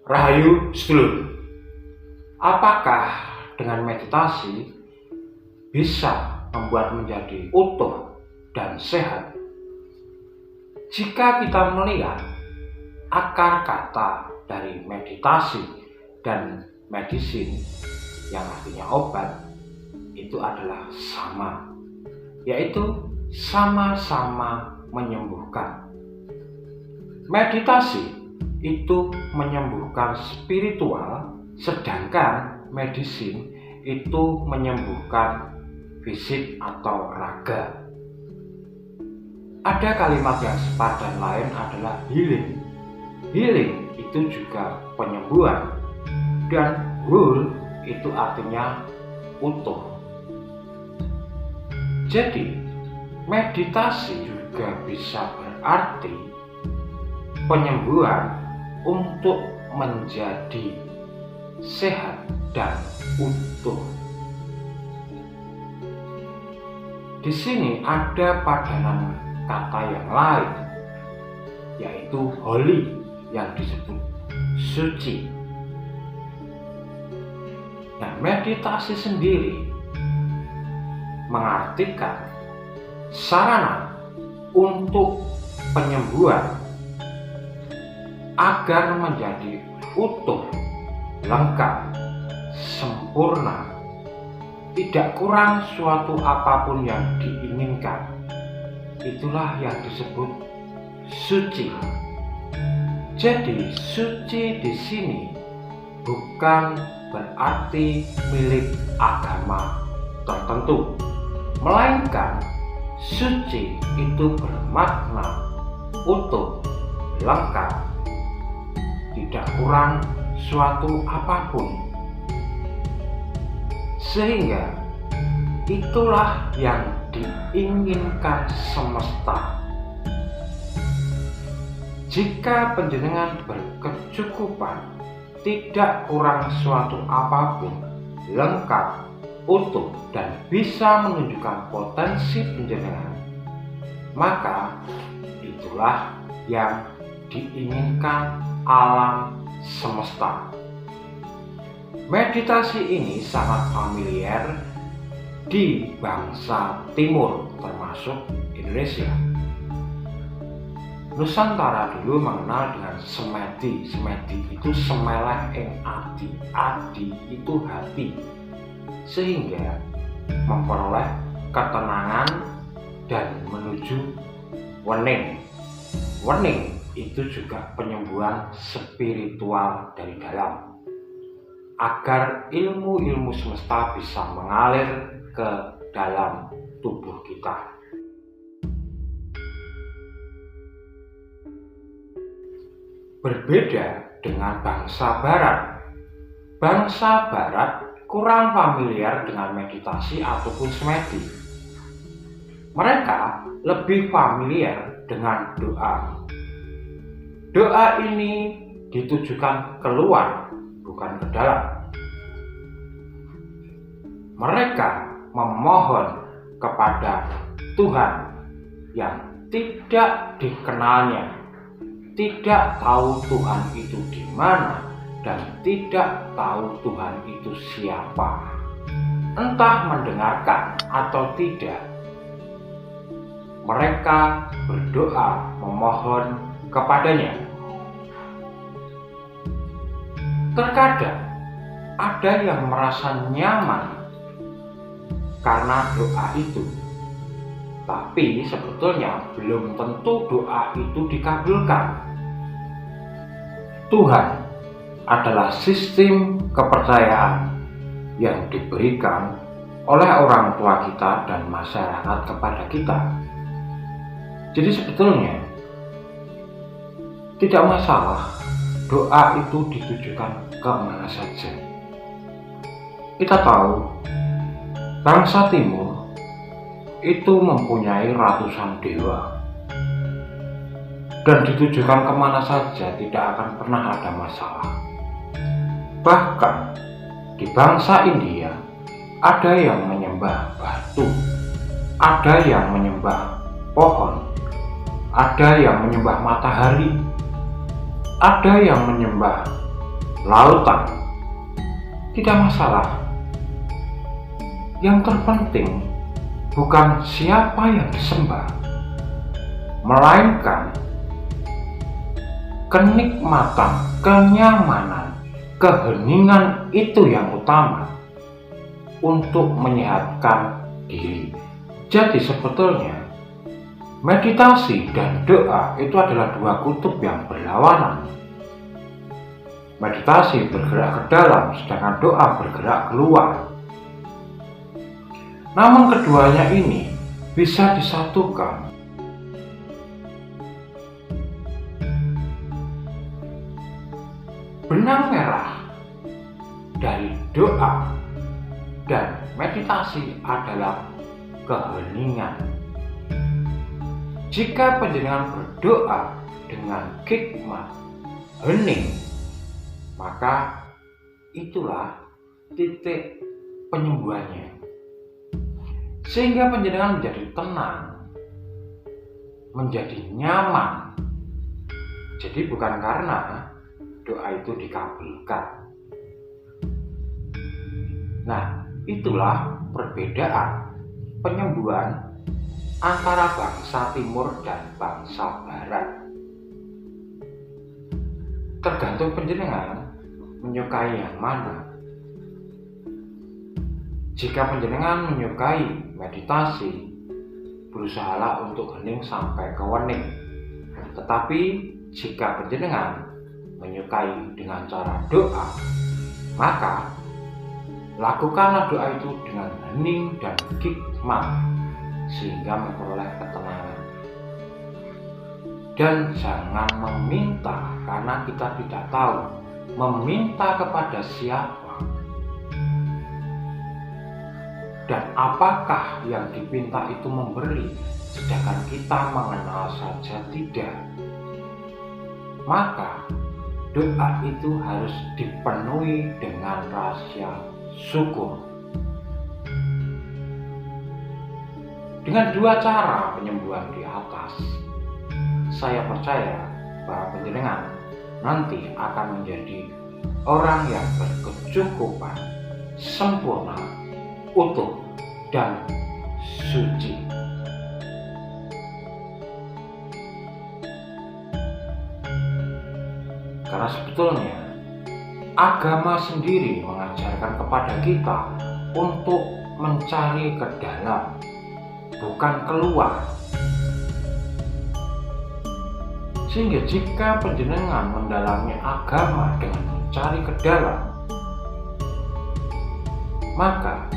Rahayu sedulur, apakah dengan meditasi bisa membuat menjadi utuh dan sehat? Jika kita melihat akar kata dari meditasi dan medisin yang artinya obat, itu adalah sama, yaitu sama-sama menyembuhkan. Meditasi itu menyembuhkan spiritual, sedangkan medisin itu menyembuhkan fisik atau raga. Ada kalimat yang sepadan lain adalah healing. Healing itu juga penyembuhan, dan whole itu artinya utuh. Jadi meditasi juga bisa berarti penyembuhan untuk menjadi sehat dan utuh. Di sini ada padanan kata yang lain, yaitu holy, yang disebut suci. Nah, meditasi sendiri mengartikan sarana untuk penyembuhan agar menjadi utuh, lengkap, sempurna, tidak kurang suatu apapun yang diinginkan. Itulah yang disebut suci. Jadi suci di sini bukan berarti milik agama tertentu, melainkan suci itu bermakna utuh, lengkap, tidak kurang suatu apapun. Sehingga itulah yang diinginkan semesta. Jika panjenengan berkecukupan, tidak kurang suatu apapun, lengkap, utuh, dan bisa menunjukkan potensi panjenengan, maka itulah yang diinginkan alam semesta. Meditasi ini sangat familiar di bangsa timur, termasuk Indonesia. Nusantara dulu mengenal dengan semedi. Semedi itu semeleh ing adi, adi itu hati, sehingga memperoleh ketenangan dan menuju wening. Wening itu juga penyembuhan spiritual dari dalam, agar ilmu-ilmu semesta bisa mengalir ke dalam tubuh kita. Berbeda dengan bangsa barat. Bangsa barat kurang familiar dengan meditasi ataupun semedi. Mereka lebih familiar dengan doa. Doa ini ditujukan keluar, bukan ke dalam. Mereka memohon kepada Tuhan yang tidak dikenalnya, tidak tahu Tuhan itu di mana, dan tidak tahu Tuhan itu siapa. Entah mendengarkan atau tidak, mereka berdoa memohon kepadanya. Terkadang ada yang merasa nyaman karena doa itu, tapi sebetulnya belum tentu doa itu dikabulkan. Tuhan adalah sistem kepercayaan yang diberikan oleh orang tua kita dan masyarakat kepada kita. Jadi sebetulnya tidak masalah doa itu ditujukan ke mana saja. Kita tahu bangsa timur itu mempunyai ratusan dewa, dan ditujukan kemana saja tidak akan pernah ada masalah. Bahkan di bangsa India ada yang menyembah batu, ada yang menyembah pohon, ada yang menyembah matahari, ada yang menyembah lautan, tidak masalah. Yang terpenting bukan siapa yang disembah, melainkan kenikmatan, kenyamanan, keheningan itu yang utama untuk menyehatkan diri. Jadi sebetulnya meditasi dan doa itu adalah dua kutub yang berlawanan. Meditasi bergerak ke dalam, sedangkan doa bergerak keluar. Namun keduanya ini bisa disatukan. Benang merah dari doa dan meditasi adalah keheningan. Jika panjenengan berdoa dengan hikmat, hening, maka itulah titik penyembuhannya. Sehingga panjenengan menjadi tenang, menjadi nyaman. Jadi bukan karena doa itu dikabulkan. Nah, itulah perbedaan penyembuhan antara bangsa timur dan bangsa barat. Tergantung panjenengan menyukai yang mana. Jika panjenengan menyukai meditasi, berusahalah untuk hening sampai ke wening. Tetapi jika panjenengan menyukai dengan cara doa, maka lakukanlah doa itu dengan hening dan hikmat sehingga memperoleh ketenangan. Dan jangan meminta, karena kita tidak tahu meminta kepada siapa dan apakah yang dipinta itu memberi, sedangkan kita mengenal saja tidak. Maka doa itu harus dipenuhi dengan rasa syukur. Dengan dua cara penyembuhan di atas, saya percaya bahwa panjenengan nanti akan menjadi orang yang berkecukupan, sempurna, utuh, dan suci. Karena sebetulnya agama sendiri mengajarkan kepada kita untuk mencari ke dalam, bukan keluar. Sehingga jika panjenengan mendalami agama dengan mencari ke dalam, maka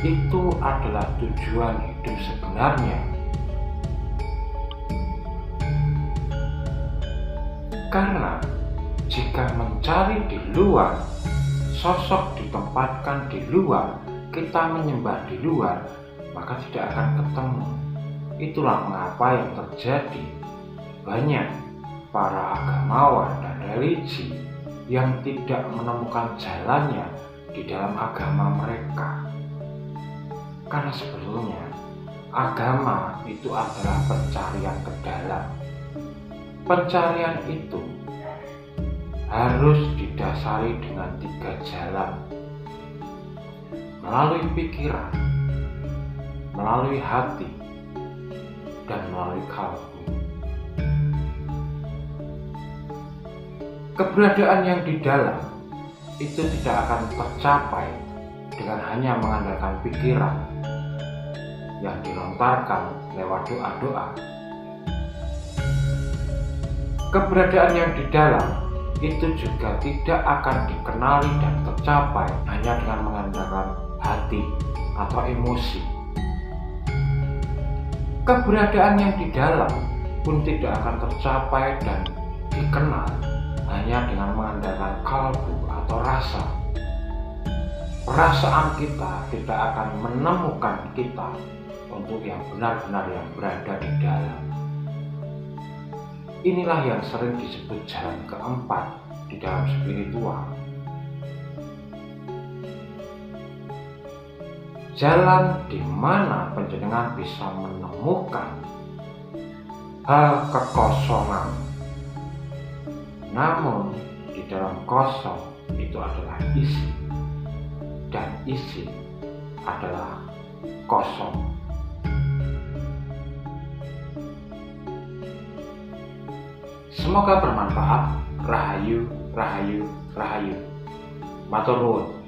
itu adalah tujuan hidup sebenarnya. Karena jika mencari di luar, sosok ditempatkan di luar, kita menyembah di luar, maka tidak akan ketemu. Itulah mengapa yang terjadi banyak para agamawan dan religi yang tidak menemukan jalannya di dalam agama mereka. Karena sebetulnya agama itu adalah pencarian ke dalam. Pencarian itu harus didasari dengan 3 jalan. Melalui pikiran, melalui hati, dan melalui kalbu. Keberadaan yang di dalam itu tidak akan tercapai dengan hanya mengandalkan pikiran yang dilontarkan lewat doa-doa. Keberadaan yang di dalam itu juga tidak akan dikenali dan tercapai hanya dengan mengandalkan hati atau emosi. Keberadaan yang di dalam pun tidak akan tercapai dan dikenal hanya dengan mengandalkan kalbu atau rasa. Perasaan kita tidak akan menemukan kita untuk yang benar-benar yang berada di dalam. Inilah yang sering disebut jalan keempat di dalam spiritual. Jalan di mana panjenengan bisa menemukan hal kekosongan, namun di di dalam kosong itu adalah isi, dan isi adalah kosong. Semoga bermanfaat. Rahayu, rahayu, rahayu. Matur nuwun.